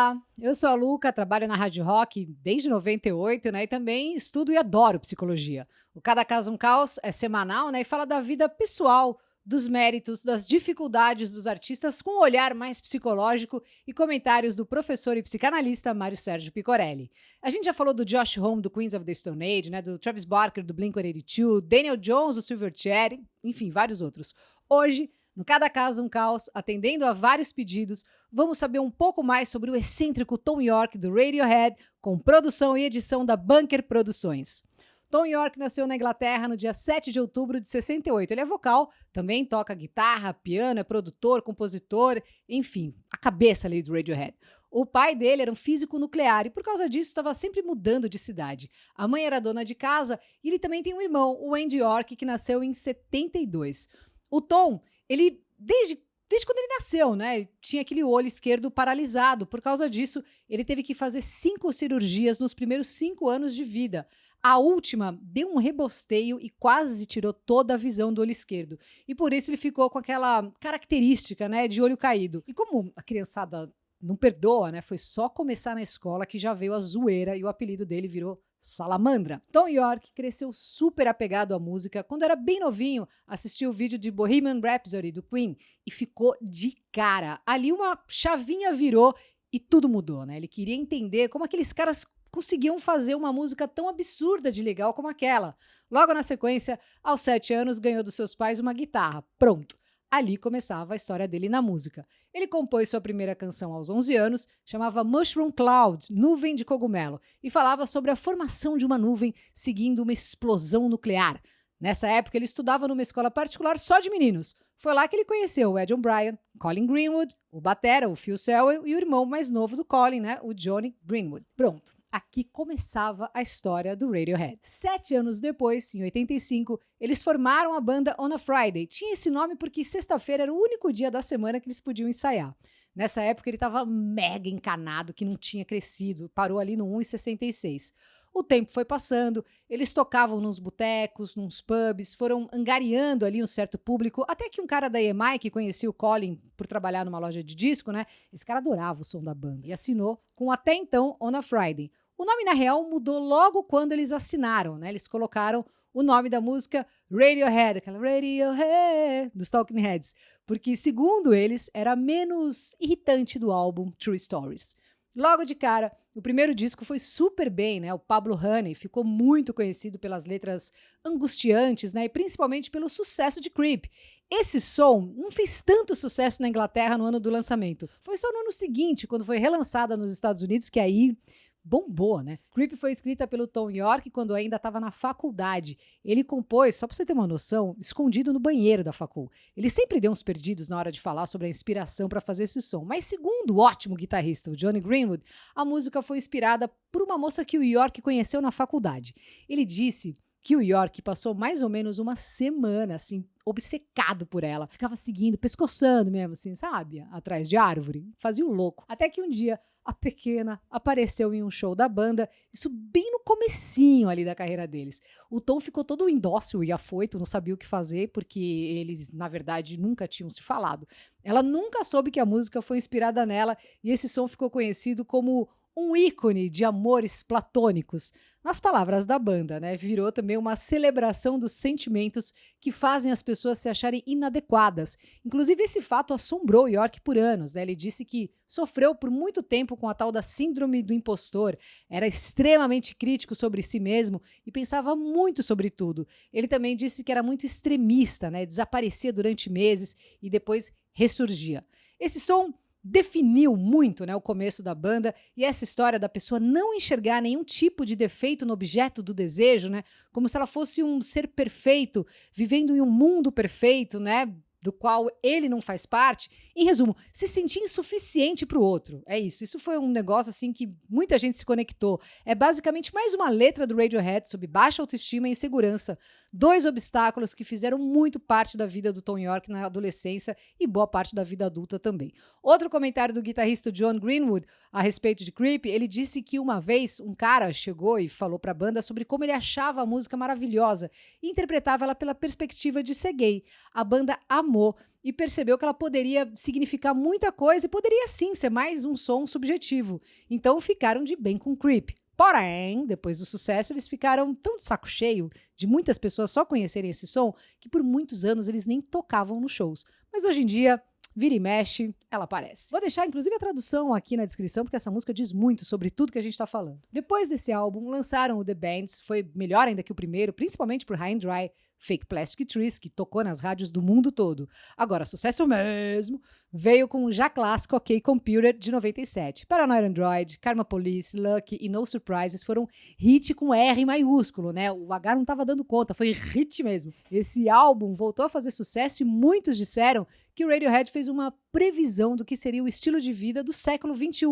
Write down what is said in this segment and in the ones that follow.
Olá, eu sou a Luca, trabalho na Rádio Rock desde 98, né? E também estudo e adoro psicologia. O Cada Caso um Caos é semanal, né? E fala da vida pessoal, dos méritos, das dificuldades dos artistas com um olhar mais psicológico e comentários do professor e psicanalista Mário Sérgio Picorelli. A gente já falou do Josh Homme, do Queens of the Stone Age, né? Do Travis Barker, do Blink-182, Daniel Jones, do Silverchair, enfim, vários outros. Hoje, no Cada Caso um Caos, atendendo a vários pedidos, vamos saber um pouco mais sobre o excêntrico Thom Yorke do Radiohead, com produção e edição da Bunker Produções. Thom Yorke nasceu na Inglaterra no dia 7 de outubro de 68. Ele é vocal, também toca guitarra, piano, é produtor, compositor, enfim, a cabeça ali do Radiohead. O pai dele era um físico nuclear e por causa disso estava sempre mudando de cidade. A mãe era dona de casa e ele também tem um irmão, o Andy Yorke, que nasceu em 72. O Thom, ele, desde quando ele nasceu, né, tinha aquele olho esquerdo paralisado. Por causa disso, ele teve que fazer 5 cirurgias nos primeiros 5 anos de vida. A última deu um rebosteio e quase tirou toda a visão do olho esquerdo. E por isso ele ficou com aquela característica, né, de olho caído. E como a criançada não perdoa, né, foi só começar na escola que já veio a zoeira e o apelido dele virou Salamandra. Thom Yorke cresceu super apegado à música. Quando era bem novinho, assistiu o vídeo de Bohemian Rhapsody do Queen e ficou de cara. Ali uma chavinha virou e tudo mudou, né? Ele queria entender como aqueles caras conseguiam fazer uma música tão absurda de legal como aquela. Logo na sequência, aos 7 anos, ganhou dos seus pais uma guitarra. Pronto. Ali começava a história dele na música. Ele compôs sua primeira canção aos 11 anos, chamava Mushroom Cloud, Nuvem de Cogumelo, e falava sobre a formação de uma nuvem seguindo uma explosão nuclear. Nessa época, ele estudava numa escola particular só de meninos. Foi lá que ele conheceu o Adrian Bryan, Colin Greenwood, o batera, o Phil Selwell e o irmão mais novo do Colin, né, o Johnny Greenwood. Pronto. Aqui começava a história do Radiohead. 7 anos depois, em 85, eles formaram a banda On a Friday. Tinha esse nome porque sexta-feira era o único dia da semana que eles podiam ensaiar. Nessa época ele estava mega encanado, que não tinha crescido, parou ali no 1,66. O tempo foi passando, eles tocavam nos botecos, nos pubs, foram angariando ali um certo público, até que um cara da EMI, que conhecia o Colin por trabalhar numa loja de disco, né? Esse cara adorava o som da banda e assinou com até então On a Friday. O nome, na real, mudou logo quando eles assinaram, né? Eles colocaram o nome da música Radiohead, aquela Radiohead dos Talking Heads, porque, segundo eles, era menos irritante do álbum True Stories. Logo de cara, o primeiro disco foi super bem, né? O Pablo Honey ficou muito conhecido pelas letras angustiantes, né? E principalmente pelo sucesso de Creep. Esse som não fez tanto sucesso na Inglaterra no ano do lançamento. Foi só no ano seguinte, quando foi relançada nos Estados Unidos, que aí bombou, né? Creep foi escrita pelo Thom Yorke quando ainda estava na faculdade. Ele compôs, só para você ter uma noção, escondido no banheiro da facul. Ele sempre deu uns perdidos na hora de falar sobre a inspiração para fazer esse som. Mas segundo o ótimo guitarrista, o Johnny Greenwood, a música foi inspirada por uma moça que o Yorke conheceu na faculdade. Ele disse que o Yorke passou mais ou menos uma semana, assim, obcecado por ela. Ficava seguindo, pescoçando mesmo, assim, sabe? Atrás de árvore. Fazia o louco. Até que um dia a pequena apareceu em um show da banda, isso bem no comecinho ali da carreira deles. O Thom ficou todo indócil e afoito, não sabia o que fazer, porque eles, na verdade, nunca tinham se falado. Ela nunca soube que a música foi inspirada nela e esse som ficou conhecido como um ícone de amores platônicos. Nas palavras da banda, né? Virou também uma celebração dos sentimentos que fazem as pessoas se acharem inadequadas. Inclusive, esse fato assombrou Yorke por anos, né? Ele disse que sofreu por muito tempo com a tal da síndrome do impostor, era extremamente crítico sobre si mesmo e pensava muito sobre tudo. Ele também disse que era muito extremista, né? Desaparecia durante meses e depois ressurgia. Esse som definiu muito, né, o começo da banda e essa história da pessoa não enxergar nenhum tipo de defeito no objeto do desejo, né, como se ela fosse um ser perfeito, vivendo em um mundo perfeito, né, do qual ele não faz parte. Em resumo, se sentir insuficiente para o outro. É isso. Isso foi um negócio assim que muita gente se conectou. É basicamente mais uma letra do Radiohead sobre baixa autoestima e insegurança. 2 obstáculos que fizeram muito parte da vida do Thom Yorke na adolescência e boa parte da vida adulta também. Outro comentário do guitarrista John Greenwood a respeito de Creep, ele disse que uma vez um cara chegou e falou para a banda sobre como ele achava a música maravilhosa e interpretava ela pela perspectiva de ser gay. A banda amava amou e percebeu que ela poderia significar muita coisa e poderia sim ser mais um som subjetivo. Então ficaram de bem com Creep. Porém, depois do sucesso, eles ficaram tão de saco cheio de muitas pessoas só conhecerem esse som que por muitos anos eles nem tocavam nos shows. Mas hoje em dia, vira e mexe, ela aparece. Vou deixar inclusive a tradução aqui na descrição, porque essa música diz muito sobre tudo que a gente está falando. Depois desse álbum, lançaram o The Bands, foi melhor ainda que o primeiro, principalmente por High and Dry, Fake Plastic Trees, que tocou nas rádios do mundo todo. Agora, sucesso mesmo veio com o já clássico OK Computer de 97. Paranoid Android, Karma Police, Lucky e No Surprises foram hit com R maiúsculo, né? O H não estava dando conta, foi hit mesmo. Esse álbum voltou a fazer sucesso e muitos disseram que o Radiohead fez uma previsão do que seria o estilo de vida do século XXI.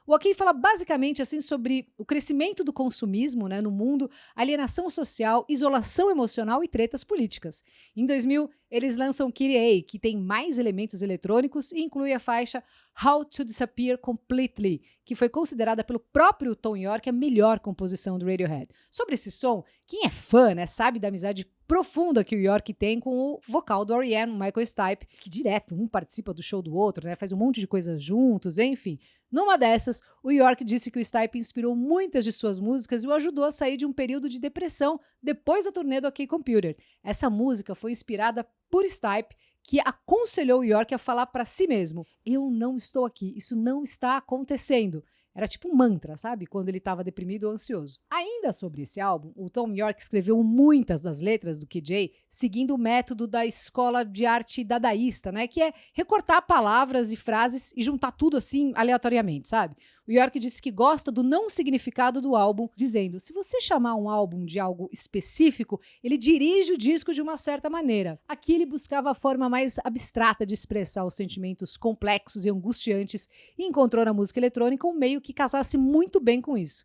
O OK fala basicamente assim sobre o crescimento do consumismo, né, no mundo, alienação social, isolação emocional e tretas políticas. Em 2000, eles lançam Kitty A, que tem mais elementos eletrônicos e inclui a faixa How to Disappear Completely, que foi considerada pelo próprio Thom Yorke a melhor composição do Radiohead. Sobre esse som, quem é fã, né, sabe da amizade profunda que o Yorke tem com o vocal do R.E.M., Michael Stipe, que direto um participa do show do outro, né, faz um monte de coisas juntos, enfim. Numa dessas, o Yorke disse que o Stipe inspirou muitas de suas músicas e o ajudou a sair de um período de depressão depois da turnê do OK Computer. Essa música foi inspirada por Stipe, que aconselhou o Yorke a falar para si mesmo: eu não estou aqui, isso não está acontecendo. Era tipo um mantra, sabe? Quando ele estava deprimido ou ansioso. Ainda sobre esse álbum, o Thom Yorke escreveu muitas das letras do KJ seguindo o método da escola de arte dadaísta, né? Que é recortar palavras e frases e juntar tudo assim aleatoriamente, sabe? O Yorke disse que gosta do não significado do álbum, dizendo: se você chamar um álbum de algo específico, ele dirige o disco de uma certa maneira. Aqui ele buscava a forma mais abstrata de expressar os sentimentos complexos e angustiantes e encontrou na música eletrônica um meio que casasse muito bem com isso.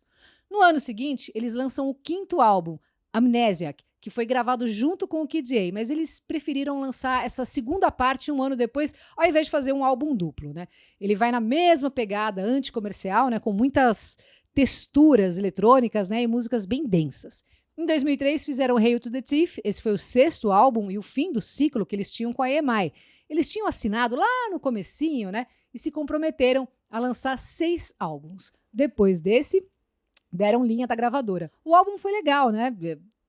No ano seguinte, eles lançam o quinto álbum, Amnesiac, que foi gravado junto com o Kid A, mas eles preferiram lançar essa segunda parte um ano depois, ao invés de fazer um álbum duplo, né? Ele vai na mesma pegada anticomercial, né, com muitas texturas eletrônicas, né, e músicas bem densas. Em 2003 fizeram Hail to the Thief, esse foi o sexto álbum e o fim do ciclo que eles tinham com a EMI. Eles tinham assinado lá no comecinho, né, e se comprometeram a lançar 6 álbuns. Depois desse, deram linha da gravadora. O álbum foi legal, né?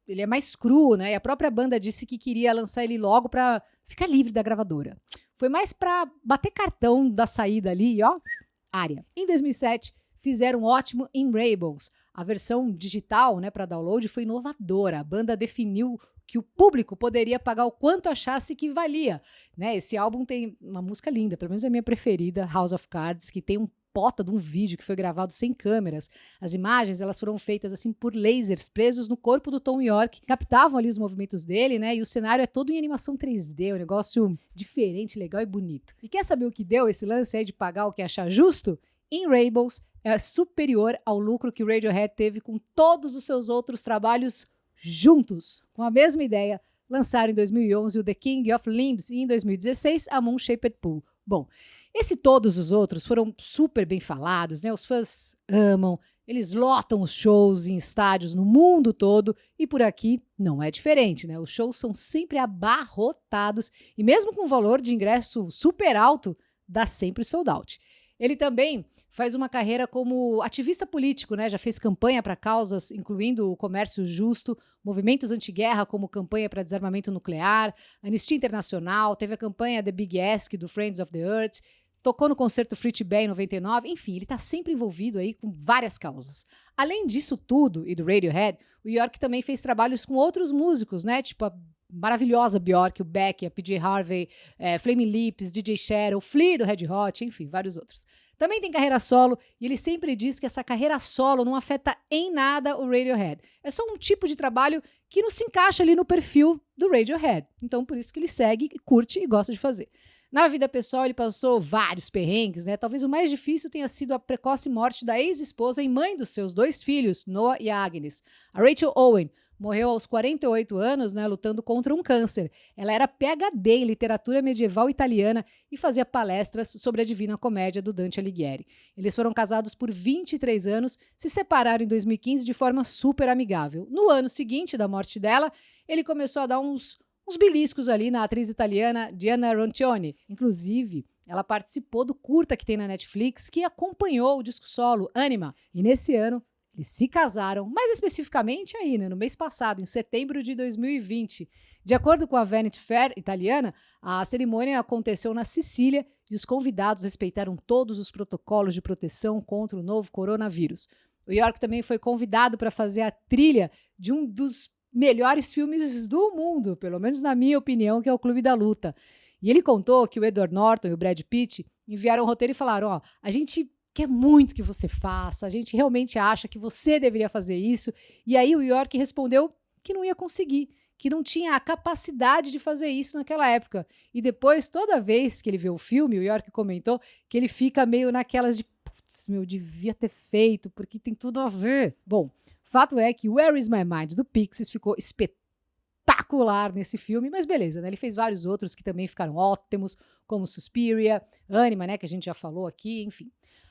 Ele é mais cru, né? E a própria banda disse que queria lançar ele logo para ficar livre da gravadora. Foi mais para bater cartão da saída ali, ó, área. Em 2007, fizeram um ótimo In Rainbows. A versão digital, né, para download foi inovadora. A banda definiu que o público poderia pagar o quanto achasse que valia, né? Esse álbum tem uma música linda, pelo menos é a minha preferida, House of Cards, que tem um pota de um vídeo que foi gravado sem câmeras. As imagens, elas foram feitas assim por lasers presos no corpo do Thom Yorke, captavam ali os movimentos dele, né? E o cenário é todo em animação 3D, um negócio diferente, legal e bonito. E quer saber o que deu esse lance aí de pagar o que achar justo? In Rainbows é superior ao lucro que o Radiohead teve com todos os seus outros trabalhos juntos. Com a mesma ideia, lançaram em 2011 o The King of Limbs e em 2016 a Moon Shaped Pool. Bom, todos os outros foram super bem falados, né? Os fãs amam, eles lotam os shows em estádios no mundo todo e por aqui não é diferente, né? Os shows são sempre abarrotados e mesmo com o valor de ingresso super alto, dá sempre sold out. Ele também faz uma carreira como ativista político, né? Já fez campanha para causas incluindo o comércio justo, movimentos anti-guerra como campanha para desarmamento nuclear, Anistia Internacional, teve a campanha The Big Ask do Friends of the Earth, tocou no concerto Free to Bay em 99, enfim, ele está sempre envolvido aí com várias causas. Além disso tudo e do Radiohead, o Yorke também fez trabalhos com outros músicos, né? Tipo a maravilhosa Bjork, o Beck, a PJ Harvey, Flaming Lips, DJ Shadow, Flea do Red Hot, enfim, vários outros. Também tem carreira solo e ele sempre diz que essa carreira solo não afeta em nada o Radiohead. É só um tipo de trabalho que não se encaixa ali no perfil do Radiohead. Então, por isso que ele segue, curte e gosta de fazer. Na vida pessoal, ele passou vários perrengues, né? Talvez o mais difícil tenha sido a precoce morte da ex-esposa e mãe dos seus 2 filhos, Noah e Agnes. A Rachel Owen morreu aos 48 anos, né, lutando contra um câncer. Ela era PhD em literatura medieval italiana e fazia palestras sobre a Divina Comédia do Dante Alighieri. Eles foram casados por 23 anos, se separaram em 2015 de forma super amigável. No ano seguinte da morte dela, ele começou a dar uns uns beliscos ali na atriz italiana Gianna Roncioni. Inclusive, ela participou do curta que tem na Netflix que acompanhou o disco solo Anima. E nesse ano, eles se casaram, mais especificamente aí, no mês passado, em setembro de 2020. De acordo com a Vanity Fair italiana, a cerimônia aconteceu na Sicília e os convidados respeitaram todos os protocolos de proteção contra o novo coronavírus. O York também foi convidado para fazer a trilha de um dos melhores filmes do mundo, pelo menos na minha opinião, que é o Clube da Luta. E ele contou que o Edward Norton e o Brad Pitt enviaram o roteiro e falaram: a gente quer muito que você faça, a gente realmente acha que você deveria fazer isso. E aí o York respondeu que não ia conseguir, que não tinha a capacidade de fazer isso naquela época. E depois, toda vez que ele vê o filme, o York comentou que ele fica meio naquelas de putz, devia ter feito, porque tem tudo a ver. Bom, fato é que Where Is My Mind, do Pixies, ficou espetacular nesse filme, mas beleza, né? Ele fez vários outros que também ficaram ótimos, como Suspiria, Anima, né, que a gente já falou aqui, enfim.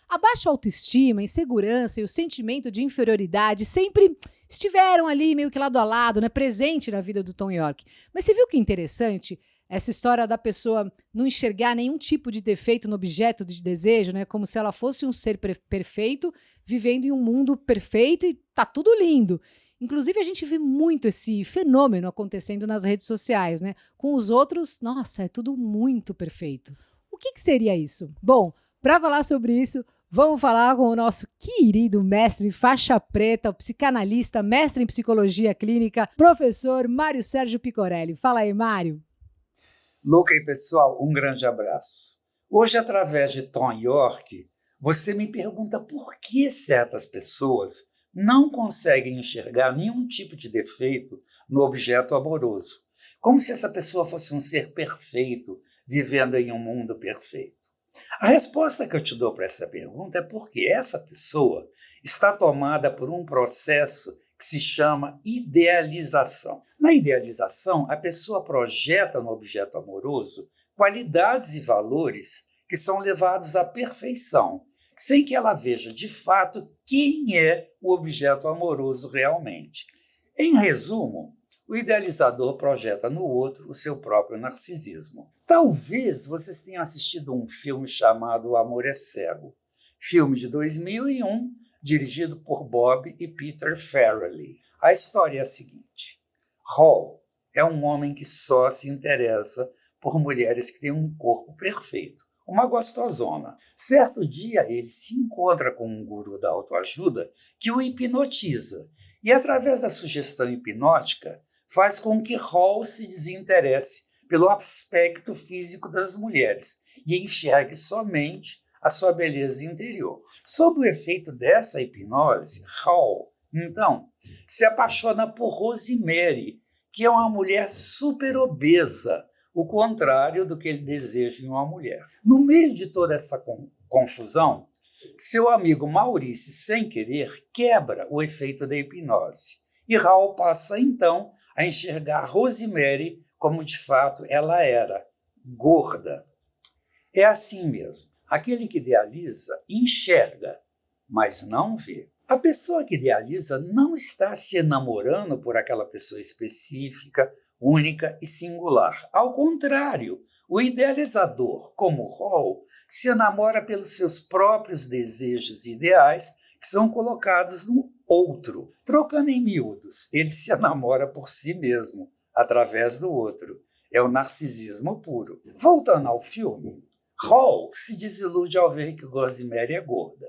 A baixa autoestima, a insegurança e o sentimento de inferioridade sempre estiveram ali meio que lado a lado, né, presente na vida do Tom York. Mas você viu que interessante essa história da pessoa não enxergar nenhum tipo de defeito no objeto de desejo, né, como se ela fosse um ser perfeito, vivendo em um mundo perfeito e tá tudo lindo. Inclusive, a gente vê muito esse fenômeno acontecendo nas redes sociais, né? Com os outros, nossa, é tudo muito perfeito. O que seria isso? Bom, para falar sobre isso, vamos falar com o nosso querido mestre faixa preta, o psicanalista, mestre em psicologia clínica, professor Mário Sérgio Picorelli. Fala aí, Mário. Luca e pessoal, um grande abraço. Hoje, através de Tom York, você me pergunta por que certas pessoas não conseguem enxergar nenhum tipo de defeito no objeto amoroso, como se essa pessoa fosse um ser perfeito, vivendo em um mundo perfeito. A resposta que eu te dou para essa pergunta é porque essa pessoa está tomada por um processo que se chama idealização. Na idealização, a pessoa projeta no objeto amoroso qualidades e valores que são levados à perfeição, sem que ela veja de fato quem é o objeto amoroso realmente. Em resumo, o idealizador projeta no outro o seu próprio narcisismo. Talvez vocês tenham assistido um filme chamado O Amor é Cego, filme de 2001, dirigido por Bob e Peter Farrelly. A história é a seguinte: Hall é um homem que só se interessa por mulheres que têm um corpo perfeito, uma gostosona. Certo dia, ele se encontra com um guru da autoajuda que o hipnotiza e, através da sugestão hipnótica, faz com que Hall se desinteresse pelo aspecto físico das mulheres e enxergue somente a sua beleza interior. Sob o efeito dessa hipnose, Hall, então, se apaixona por Rosemary, que é uma mulher super obesa, o contrário do que ele deseja em uma mulher. No meio de toda essa confusão, seu amigo Maurice, sem querer, quebra o efeito da hipnose. E Hall passa, então, a enxergar Rosemary como de fato ela era, gorda. É assim mesmo. Aquele que idealiza enxerga, mas não vê. A pessoa que idealiza não está se enamorando por aquela pessoa específica, única e singular. Ao contrário, o idealizador, como Hall, se enamora pelos seus próprios desejos e ideais que são colocados no outro. Trocando em miúdos, ele se enamora por si mesmo, através do outro. É o narcisismo puro. Voltando ao filme, Hall se desilude ao ver que Rosemary é gorda.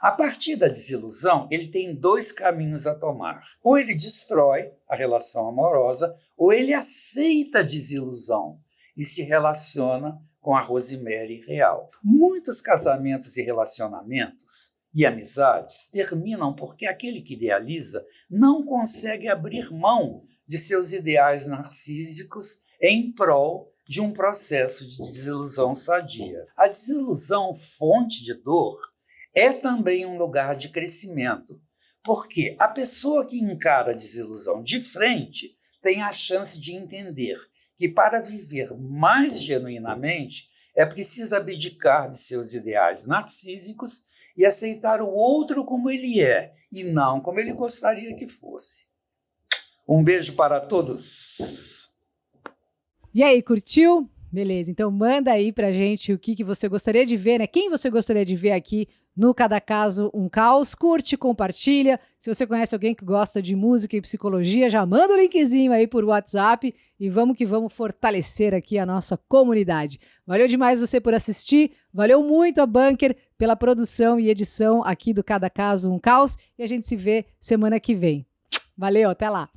A partir da desilusão, ele tem dois caminhos a tomar. Ou ele destrói a relação amorosa, ou ele aceita a desilusão e se relaciona com a Rosemary real. Muitos casamentos e relacionamentos e amizades terminam porque aquele que idealiza não consegue abrir mão de seus ideais narcísicos em prol de um processo de desilusão sadia. A desilusão, fonte de dor, é também um lugar de crescimento, porque a pessoa que encara a desilusão de frente tem a chance de entender que para viver mais genuinamente é preciso abdicar de seus ideais narcísicos e aceitar o outro como ele é e não como ele gostaria que fosse. Um beijo para todos. E aí, curtiu? Beleza, então manda aí pra gente o que você gostaria de ver, né? Quem você gostaria de ver aqui no Cada Caso Um Caos. Curte, compartilha. Se você conhece alguém que gosta de música e psicologia, já manda o linkzinho aí por WhatsApp e vamos que vamos fortalecer aqui a nossa comunidade. Valeu demais você por assistir, valeu muito a Bunker pela produção e edição aqui do Cada Caso Um Caos e a gente se vê semana que vem. Valeu, até lá!